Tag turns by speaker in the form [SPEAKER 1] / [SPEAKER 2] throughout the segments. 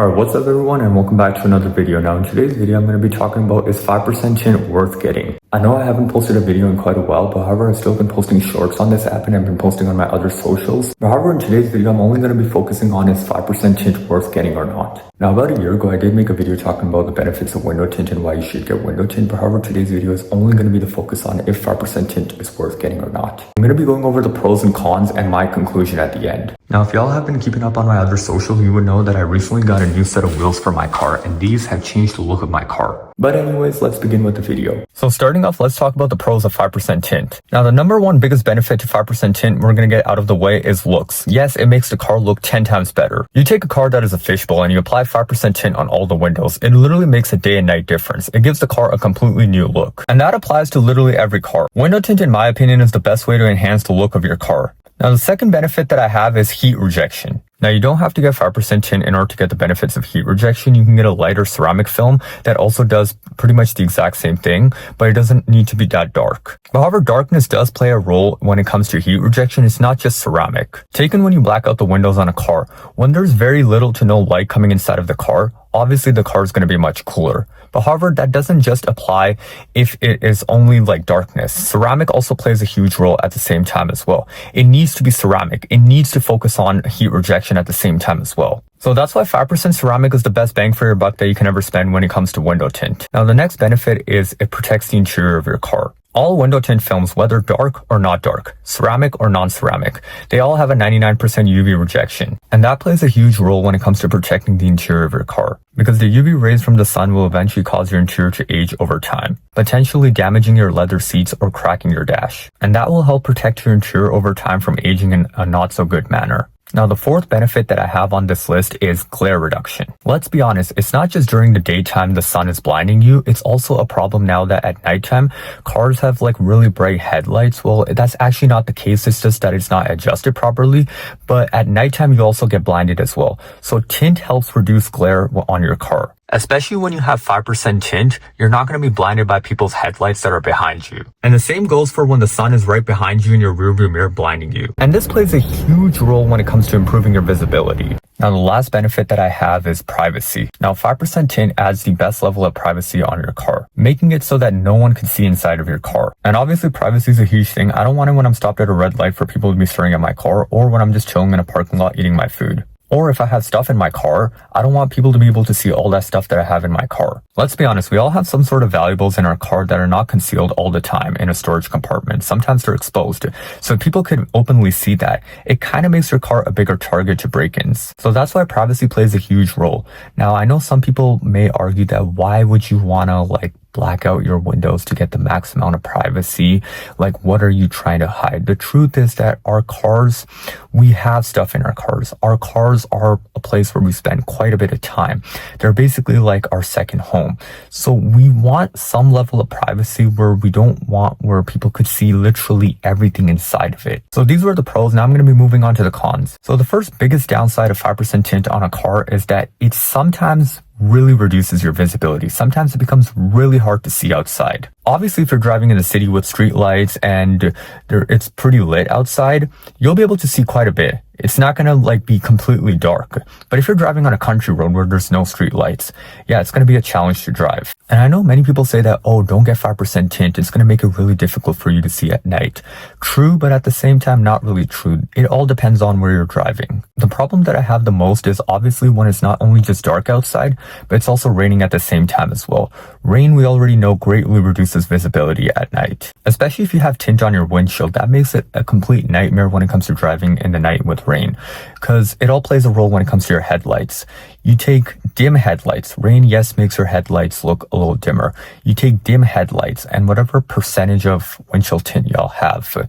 [SPEAKER 1] Alright, what's up everyone and welcome back to another video. Now in today's video I'm going to be talking about is 5% tint worth getting. I know I haven't posted a video in quite a while, but however I've still been posting shorts on this app and I've been posting on my other socials. But however in today's video I'm only going to be focusing on is 5% tint worth getting or not. Now about a year ago I did make a video talking about the benefits of window tint and why you should get window tint, but however today's video is only going to be the focus on if 5% tint is worth getting or not. I'm going to be going over the pros and cons and my conclusion at the end. Now if y'all have been keeping up on my other social, you would know that I recently got a new set of wheels for my car and these have changed the look of my car. But anyways, let's begin with the video. So starting off, let's talk about the pros of 5% tint. Now the number one biggest benefit to 5% tint we're going to get out of the way is looks. Yes, it makes the car look 10 times better. You take a car that is a fishbowl and you apply 5% tint on all the windows. It literally makes a day and night difference. It gives the car a completely new look. And that applies to literally every car. Window tint in my opinion is the best way to enhance the look of your car. Now the second benefit that I have is heat rejection. Now you don't have to get 5% tint in order to get the benefits of heat rejection. You can get a lighter ceramic film that also does pretty much the exact same thing, but it doesn't need to be that dark. However, darkness does play a role when it comes to heat rejection. It's not just ceramic. Taken when you black out the windows on a car, when there's very little to no light coming inside of the car, obviously the car is going to be much cooler. But however, that doesn't just apply if it is only like darkness. Ceramic also plays a huge role at the same time as well. It needs to be ceramic. It needs to focus on heat rejection at the same time as well. So that's why 5% ceramic is the best bang for your buck that you can ever spend when it comes to window tint. Now the next benefit is it protects the interior of your car. All window tint films, whether dark or not dark, ceramic or non-ceramic, they all have a 99% UV rejection. And that plays a huge role when it comes to protecting the interior of your car. Because the UV rays from the sun will eventually cause your interior to age over time, potentially damaging your leather seats or cracking your dash. And that will help protect your interior over time from aging in a not so good manner. Now the fourth benefit that I have on this list is glare reduction. Let's be honest, it's not just during the daytime the sun is blinding you, it's also a problem now that at nighttime, cars have like really bright headlights. Well, that's actually not the case, it's just that it's not adjusted properly, but at nighttime you also get blinded as well. So tint helps reduce glare on your car. Especially when you have 5% tint, you're not going to be blinded by people's headlights that are behind you. And the same goes for when the sun is right behind you in your rearview mirror blinding you. And this plays a huge role when it comes to improving your visibility. Now the last benefit that I have is privacy. Now 5% tint adds the best level of privacy on your car, making it so that no one can see inside of your car. And obviously privacy is a huge thing. I don't want it when I'm stopped at a red light for people to be staring at my car or when I'm just chilling in a parking lot eating my food. Or if I have stuff in my car, I don't want people to be able to see all that stuff that I have in my car. Let's be honest, we all have some sort of valuables in our car that are not concealed all the time in a storage compartment. Sometimes they're exposed. So people could openly see that. It kind of makes your car a bigger target to break-ins. So that's why privacy plays a huge role. Now, I know some people may argue that why would you want to black out your windows to get the max amount of privacy? Like, what are you trying to hide? The truth is that our cars, we have stuff in our cars. Our cars are a place where we spend quite a bit of time. They're basically like our second home. So we want some level of privacy where we don't want where people could see literally everything inside of it. So these were the pros. Now I'm going to be moving on to the cons. So the first biggest downside of 5% tint on a car is that it sometimes really reduces your visibility. Sometimes it becomes really hard to see outside. Obviously, if you're driving in the city with street lights and it's pretty lit outside, you'll be able to see quite a bit. It's not gonna be completely dark. But if you're driving on a country road where there's no street lights, yeah, it's gonna be a challenge to drive. And I know many people say that, oh, don't get 5% tint. It's gonna make it really difficult for you to see at night. True, but at the same time, not really true. It all depends on where you're driving. The problem that I have the most is obviously when it's not only just dark outside, but it's also raining at the same time as well. Rain, we already know, greatly reduces visibility at night. Especially if you have tint on your windshield, that makes it a complete nightmare when it comes to driving in the night with rain. Because it all plays a role when it comes to your headlights. You take dim headlights. Rain, yes, makes your headlights look a little dimmer. You take dim headlights and whatever percentage of windshield tint y'all have,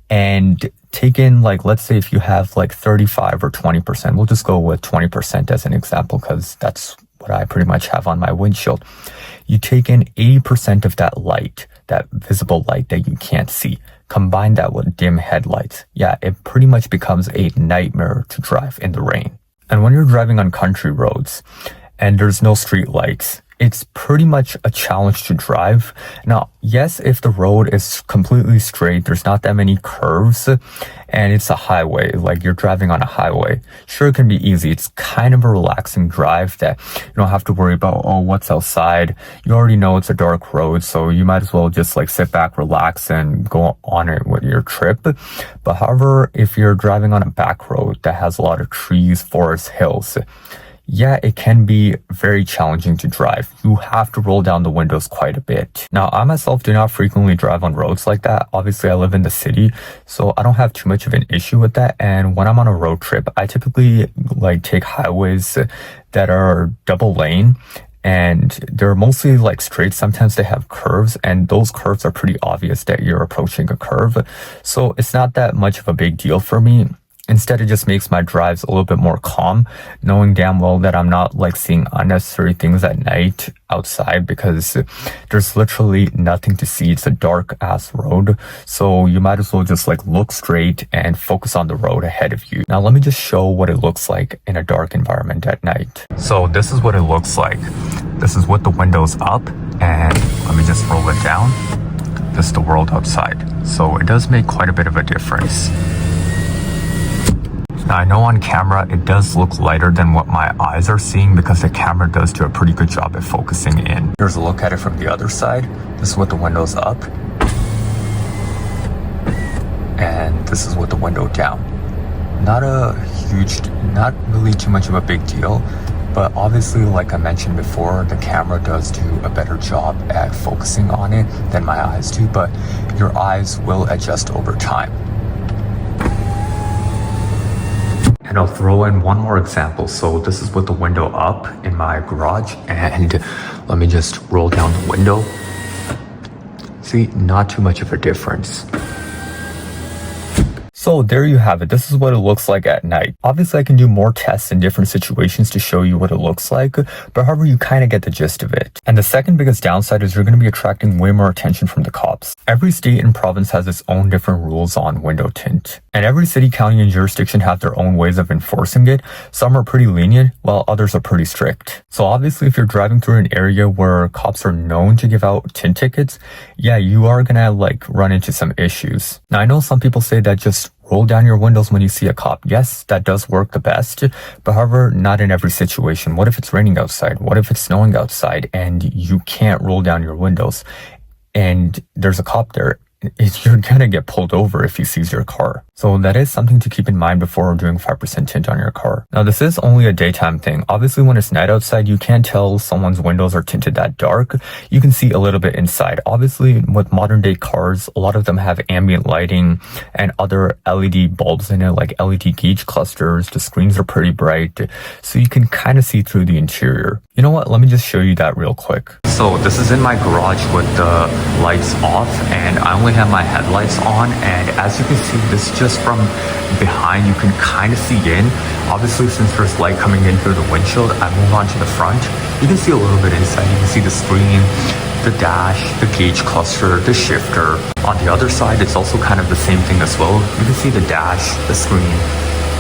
[SPEAKER 1] and take in, let's say if you have 35 or 20%, we'll just go with 20% as an example because that's what I pretty much have on my windshield. You take in 80% of that light, that visible light that you can't see. Combine that with dim headlights. Yeah, it pretty much becomes a nightmare to drive in the rain. And when you're driving on country roads and there's no street lights it's pretty much a challenge to drive. Now, yes, if the road is completely straight, there's not that many curves, and it's a highway, like you're driving on a highway, sure, it can be easy. It's kind of a relaxing drive that you don't have to worry about, oh, what's outside. You already know it's a dark road, so you might as well just like sit back, relax, and go on it with your trip. But however, if you're driving on a back road that has a lot of trees, forests, hills, yeah, it can be very challenging to drive. You have to roll down the windows quite a bit. Now, I myself do not frequently drive on roads like that. Obviously, I live in the city, so I don't have too much of an issue with that. And when I'm on a road trip, I typically like take highways that are double lane, and they're mostly like straight. Sometimes they have curves, and those curves are pretty obvious that you're approaching a curve. So it's not that much of a big deal for me. Instead, it just makes my drives a little bit more calm, knowing damn well that I'm not like seeing unnecessary things at night outside, because there's literally nothing to see. It's a dark ass road. So you might as well just like look straight and focus on the road ahead of you. Now, let me just show what it looks like in a dark environment at night. So this is what it looks like. This is with the windows up, and let me just roll it down. This is the world outside. So it does make quite a bit of a difference. Now, I know on camera it does look lighter than what my eyes are seeing, because the camera does do a pretty good job at focusing in. Here's a look at it from the other side. This is with the windows up. And this is with the window down. Not really too much of a big deal. But obviously, like I mentioned before, the camera does do a better job at focusing on it than my eyes do. But your eyes will adjust over time. And I'll throw in one more example. So this is with the window up in my garage, and let me just roll down the window. See, not too much of a difference. So there you have it. This is what it looks like at night. Obviously, I can do more tests in different situations to show you what it looks like, but however, you kind of get the gist of it. And the second biggest downside is you're going to be attracting way more attention from the cops. Every state and province has its own different rules on window tint. And every city, county, and jurisdiction have their own ways of enforcing it. Some are pretty lenient, while others are pretty strict. So obviously, if you're driving through an area where cops are known to give out tint tickets, yeah, you are going to like run into some issues. Now, I know some people say that just roll down your windows when you see a cop. Yes, that does work the best, but however, not in every situation. What if it's raining outside? What if it's snowing outside and you can't roll down your windows and there's a cop there? You're gonna get pulled over if he sees your car. So that is something to keep in mind before doing 5% tint on your car. Now, this is only a daytime thing. Obviously, when it's night outside, you can't tell someone's windows are tinted that dark. You can see a little bit inside. Obviously, with modern day cars, a lot of them have ambient lighting and other LED bulbs in it, like LED gauge clusters. The screens are pretty bright, so you can kind of see through the interior. You know what? Let me just show you that real quick. So this is in my garage with the lights off, and I only have my headlights on, and as you can see, this just from behind, you can kind of see in. Obviously, since there's light coming in through the windshield, I move on to the front. You can see a little bit inside. You can see the screen, the dash, the gauge cluster, the shifter. On the other side, it's also kind of the same thing as well. You can see the dash, the screen,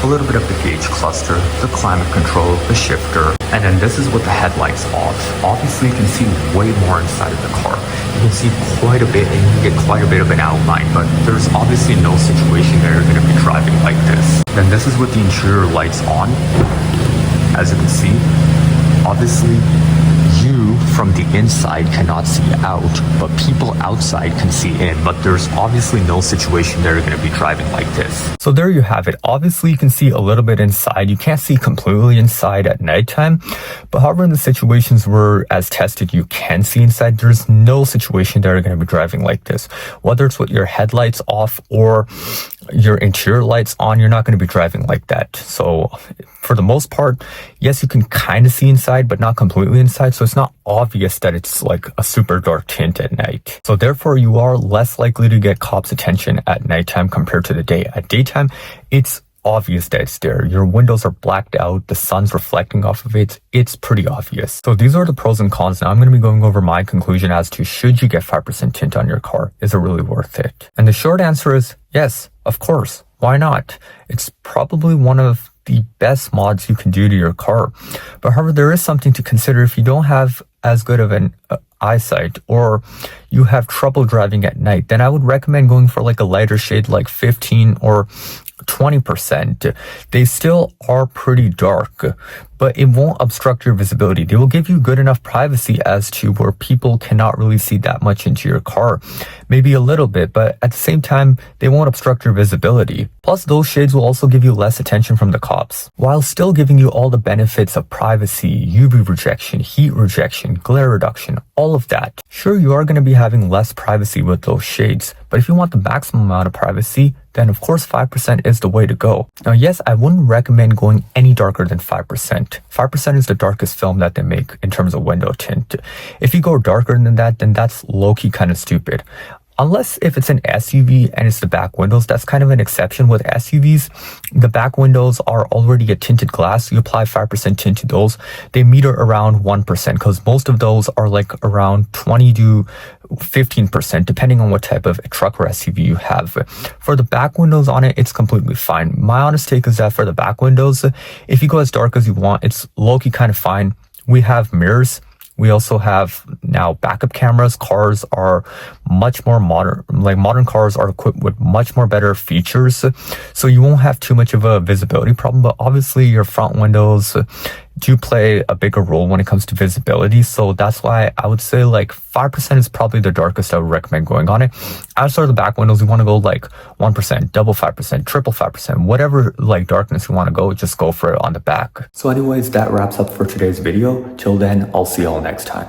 [SPEAKER 1] a little bit of the gauge cluster, the climate control, the shifter, and then this is with the headlights off. Obviously, you can see way more inside of the car. You can see quite a bit, and you can get quite a bit of an outline, but there's obviously no situation that you're going to be driving like this. Then this is with the interior lights on. As you can see, obviously, you from the inside cannot see out, but people outside can see in. But there's obviously no situation that you're going to be driving like this. So there you have it. Obviously, you can see a little bit inside. You can't see completely inside at nighttime, but however, in the situations where, as tested, you can see inside, there's no situation that you're going to be driving like this. Whether it's with your headlights off or your interior lights on, you're not going to be driving like that. So for the most part, yes, you can kind of see inside, but not completely inside. So it's not obvious that it's like a super dark tint at night. So therefore, you are less likely to get cops' attention at nighttime compared to the day. At daytime, it's obvious that it's there. Your windows are blacked out, the sun's reflecting off of it. It's pretty obvious. So these are the pros and cons. Now I'm going to be going over my conclusion as to should you get 5% tint on your car? Is it really worth it? And the short answer is yes, of course. Why not? It's probably one of the best mods you can do to your car. But however, there is something to consider if you don't have as good of an eyesight or you have trouble driving at night, then I would recommend going for like a lighter shade like 15 or 20%. They still are pretty dark, but it won't obstruct your visibility. They will give you good enough privacy as to where people cannot really see that much into your car. Maybe a little bit, but at the same time, they won't obstruct your visibility. Plus, those shades will also give you less attention from the cops, while still giving you all the benefits of privacy, UV rejection, heat rejection, glare reduction, all of that. Sure, you are going to be having less privacy with those shades, but if you want the maximum amount of privacy, then of course 5% is the way to go. Now yes, I wouldn't recommend going any darker than 5%. 5% is the darkest film that they make in terms of window tint. If you go darker than that, then that's low-key kind of stupid. Unless if it's an SUV and it's the back windows, that's kind of an exception. With SUVs, the back windows are already a tinted glass. You apply 5% tint to those. They meter around 1% because most of those are like around 20 to 15%, depending on what type of truck or SUV you have. For the back windows on it, it's completely fine. My honest take is that for the back windows, if you go as dark as you want, it's low-key kind of fine. We have mirrors. We also have now backup cameras. Cars are much more modern. Like modern cars are equipped with much more better features. So you won't have too much of a visibility problem, but obviously your front windows do play a bigger role when it comes to visibility. So that's why I would say like 5% is probably the darkest I would recommend going on it. Outside of the back windows, you want to go like 1%, double 5%, triple 5%, whatever like darkness you want to go, just go for it on the back. So anyways, that wraps up for today's video. Till then, I'll see y'all next time.